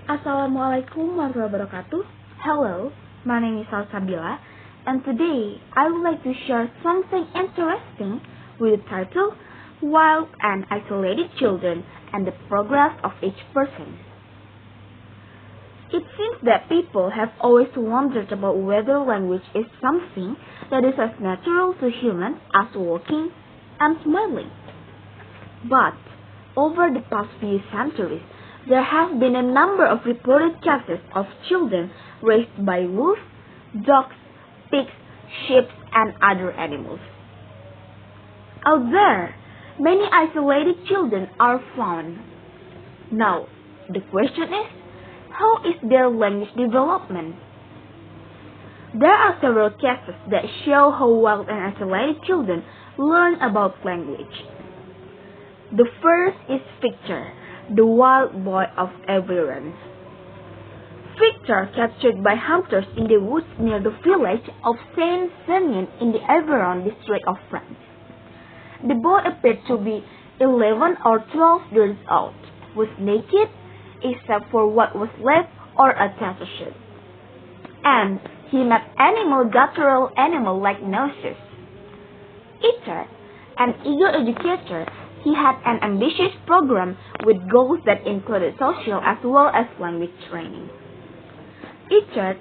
Assalamualaikum warahmatullahi wabarakatuh. Hello, my name is Salsabila, and today I would like to share something interesting with the title Wild and Isolated Children and the Progress of Each Person. It seems that people have always wondered about whether language is something that is as natural to humans as walking and smiling. But over the past few centuries, there have been a number of reported cases of children raised by wolves, dogs, pigs, sheep, and other animals. Out there, many isolated children are found. Now, the question is, how is their language development? There are several cases that show how wild and isolated children learn about language. The first is Victor, the wild boy of everyone. Victor, captured by hunters in the woods near the village of Saint-Semyon in the Aveyron district of France. The boy appeared to be 11 or 12 years old, was naked except for what was left or attached to shirt. And he met guttural animal-like noises. Eater, an eager educator, he had an ambitious program with goals that included social as well as language training. Eater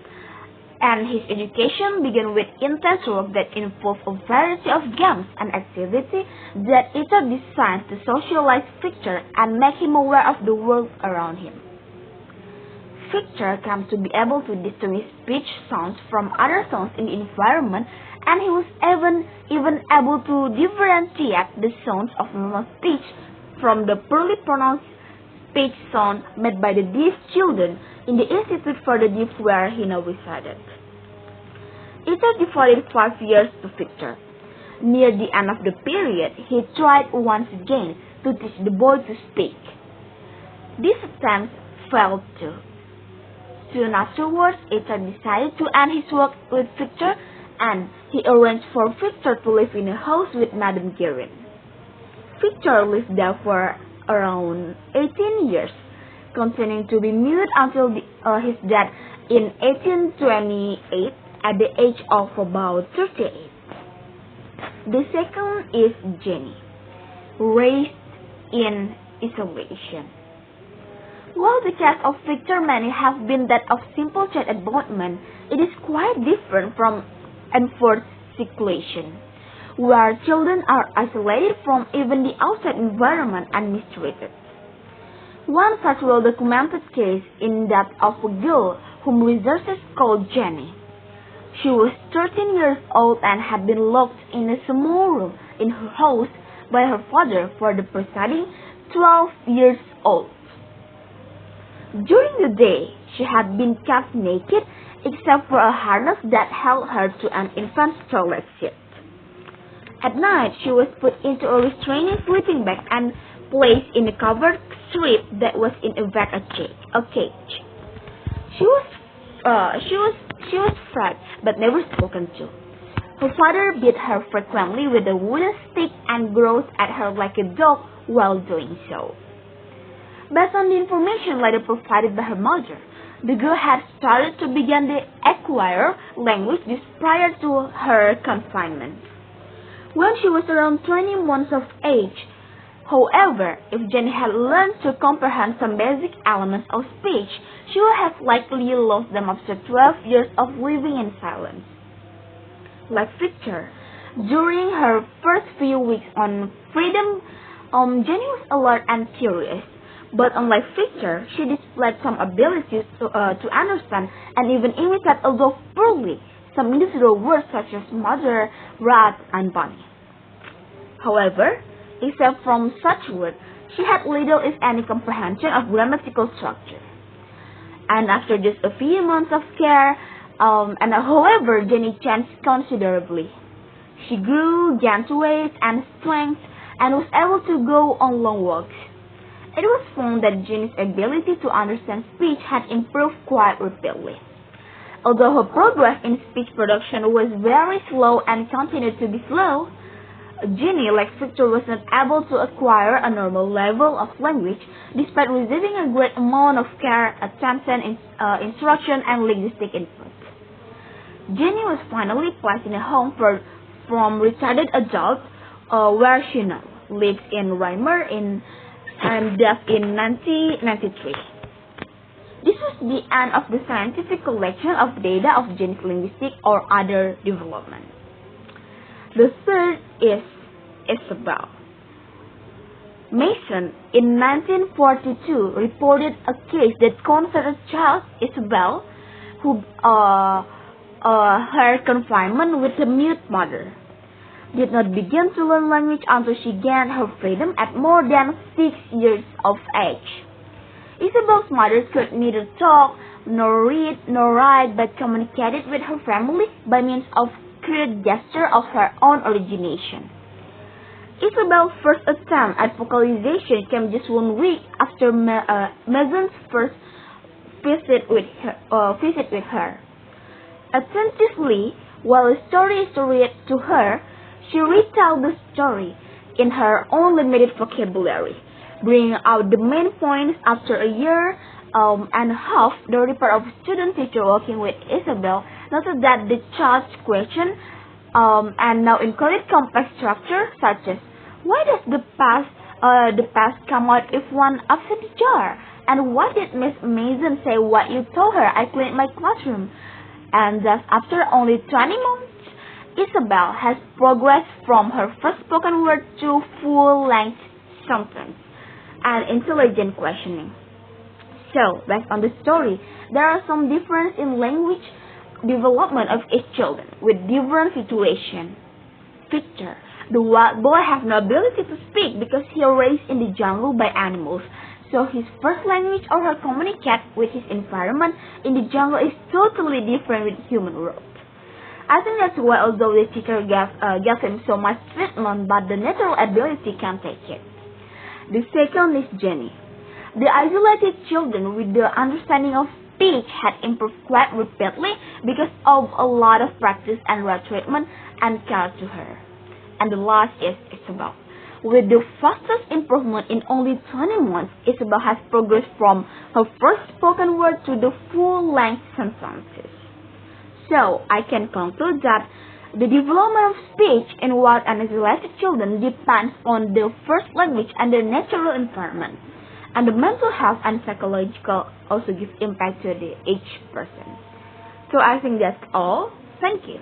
and his education began with intense work that involved a variety of games and activities that Eater designed to socialize Victor and make him aware of the world around him. Victor came to be able to distinguish speech sounds from other sounds in the environment, and he was even able to differentiate the sounds of normal speech from the poorly pronounced speech sound made by the deaf children in the Institute for the Deaf where he now resided. Eater devoted 5 years to Victor. Near the end of the period, he tried once again to teach the boy to speak. This attempt failed too. Soon afterwards, Eater decided to end his work with Victor, and he arranged for Victor to live in a house with Madame Guerin. Victor lived there for around 18 years, continuing to be mute until his death in 1828 at the age of about 38. The second is Jenny, raised in isolation. While the case of Victor may have been that of simple child abandonment, it is quite different from enforced seclusion, where children are isolated from even the outside environment and mistreated. One such well-documented case is that of a girl whom researchers call Jenny. She was 13 years old and had been locked in a small room in her house by her father for the preceding 12 years old. During the day, she had been kept naked except for a harness that held her to an infant's toilet seat. At night, she was put into a restraining sleeping bag and placed in a covered strip that was in a cage. She was fed but never spoken to. Her father beat her frequently with a wooden stick and growled at her like a dog while doing so. Based on the information later provided by her mother, the girl had started to begin to acquire language just prior to her confinement. When she was around 20 months of age, however, if Jenny had learned to comprehend some basic elements of speech, she would have likely lost them after 12 years of living in silence. Like Victor, during her first few weeks on freedom, Jenny was alert and curious. But unlike Victor, she displayed some abilities to understand and even imitate, although poorly, some individual words such as mother, rat, and bunny. However, except from such words, she had little if any comprehension of grammatical structure. And after just a few months of care, however, Jenny changed considerably. She grew, gained weight and strength, and was able to go on long walks. It was found that Jenny's ability to understand speech had improved quite rapidly. Although her progress in speech production was very slow and continued to be slow, Jenny, like Victor, was not able to acquire a normal level of language despite receiving a great amount of care, attention, instruction, and linguistic input. Jenny was finally placed in a home from retarded adults where she now lives in Reimer and death in 1993. This was the end of the scientific collection of data of Jenny's linguistic or other development. The third is Isabel. Mason, in 1942, reported a case that concerned child Isabel, who her confinement with a mute mother, did not begin to learn language until she gained her freedom at more than 6 years of age. Isabel's mother could neither talk, nor read, nor write, but communicated with her family by means of crude gesture of her own origination. Isabel's first attempt at vocalization came just 1 week after Mason's first visit with her. Attentively, while a story is read to her, she retold the story in her own limited vocabulary, bringing out the main points. After a year and a half, the report of a student teacher working with Isabel noted that the child's question and now included complex structure such as, why does the past come out if one upsets the jar? And why did Miss Mason say what you told her? I cleaned my classroom. And thus, after only 20 months, Isabel has progressed from her first spoken word to full-length sentence and intelligent questioning. So, based on the story, there are some differences in language development of each child with different situations. Victor, the wild boy, has no ability to speak because he was raised in the jungle by animals. So his first language or her communicate with his environment in the jungle is totally different with human world. I think that's why although the teacher gave him so much treatment, but the natural ability can't take it. The second is Jenny. The isolated children with the understanding of speech had improved quite rapidly because of a lot of practice and right treatment and care to her. And the last is Isabel. With the fastest improvement in only 20 months, Isabel has progressed from her first spoken word to the full-length sentences. So, I can conclude that the development of speech in wild and isolated children depends on their first language and their natural environment. And the mental health and psychological also give impact to each person. So, I think that's all. Thank you.